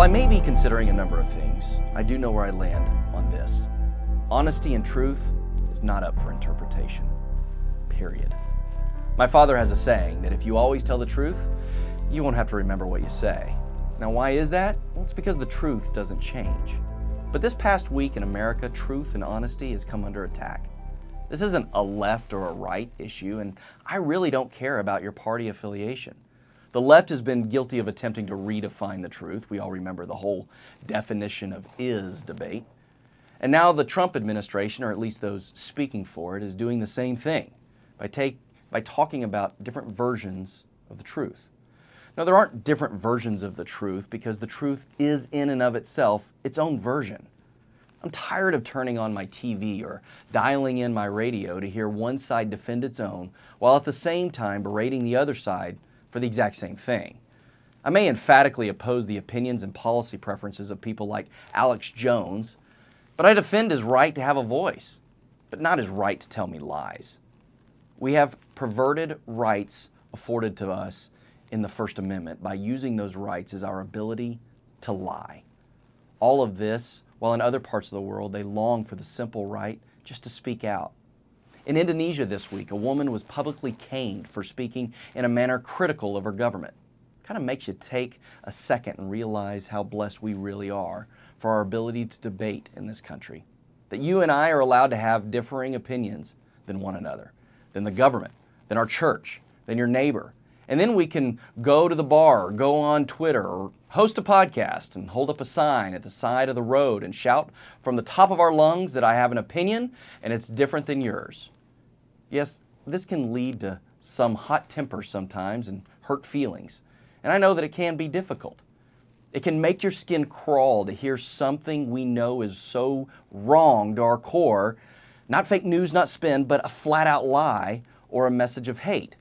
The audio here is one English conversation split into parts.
While I may be considering a number of things, I do know where I land on this. Honesty and truth is not up for interpretation. Period. My father has a saying that if you always tell the truth, you won't have to remember what you say. Now, why is that? Well, it's because the truth doesn't change. But this past week in America, truth and honesty has come under attack. This isn't a left or a right issue, and I really don't care about your party affiliation. The left has been guilty of attempting to redefine the truth. We all remember the whole definition of is debate. And now the Trump administration, or at least those speaking for it, is doing the same thing by talking about different versions of the truth. Now, there aren't different versions of the truth because the truth is in and of itself its own version. I'm tired of turning on my TV or dialing in my radio to hear one side defend its own while at the same time berating the other side for the exact same thing. I may emphatically oppose the opinions and policy preferences of people like Alex Jones, but I defend his right to have a voice, but not his right to tell me lies. We have perverted rights afforded to us in the First Amendment by using those rights as our ability to lie. All of this, while in other parts of the world they long for the simple right just to speak out. In Indonesia this week, a woman was publicly caned for speaking in a manner critical of her government. Kind of makes you take a second and realize how blessed we really are for our ability to debate in this country. That you and I are allowed to have differing opinions than one another, than the government, than our church, than your neighbor. And then we can go to the bar, or go on Twitter, or host a podcast and hold up a sign at the side of the road and shout from the top of our lungs that I have an opinion and it's different than yours. Yes, this can lead to some hot temper sometimes and hurt feelings. And I know that it can be difficult. It can make your skin crawl to hear something we know is so wrong to our core, not fake news, not spin, but a flat out lie or a message of hate.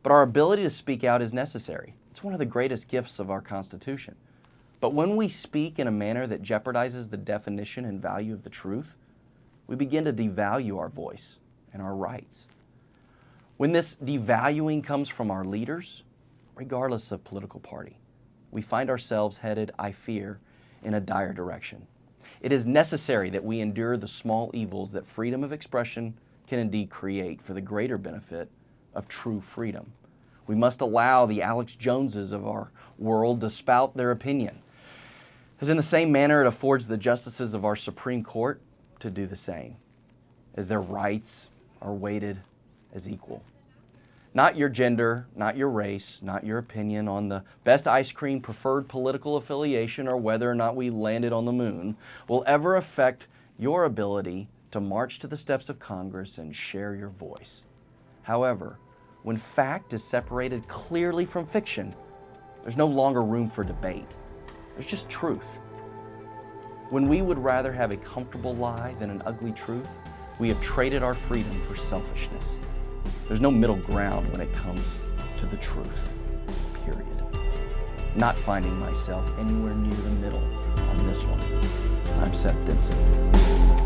But our ability to speak out is necessary. It's one of the greatest gifts of our Constitution. But when we speak in a manner that jeopardizes the definition and value of the truth, we begin to devalue our voice and our rights. When this devaluing comes from our leaders, regardless of political party, we find ourselves headed, I fear, in a dire direction. It is necessary that we endure the small evils that freedom of expression can indeed create for the greater benefit of true freedom. We must allow the Alex Joneses of our world to spout their opinion, as in the same manner it affords the justices of our Supreme Court to do the same, as their rights are weighted as equal. Not your gender, not your race, not your opinion on the best ice cream, preferred political affiliation, or whether or not we landed on the moon will ever affect your ability to march to the steps of Congress and share your voice. However, when fact is separated clearly from fiction, there's no longer room for debate. There's just truth. When we would rather have a comfortable lie than an ugly truth, we have traded our freedom for selfishness. There's no middle ground when it comes to the truth, period. Not finding myself anywhere near the middle on this one. I'm Seth Denson.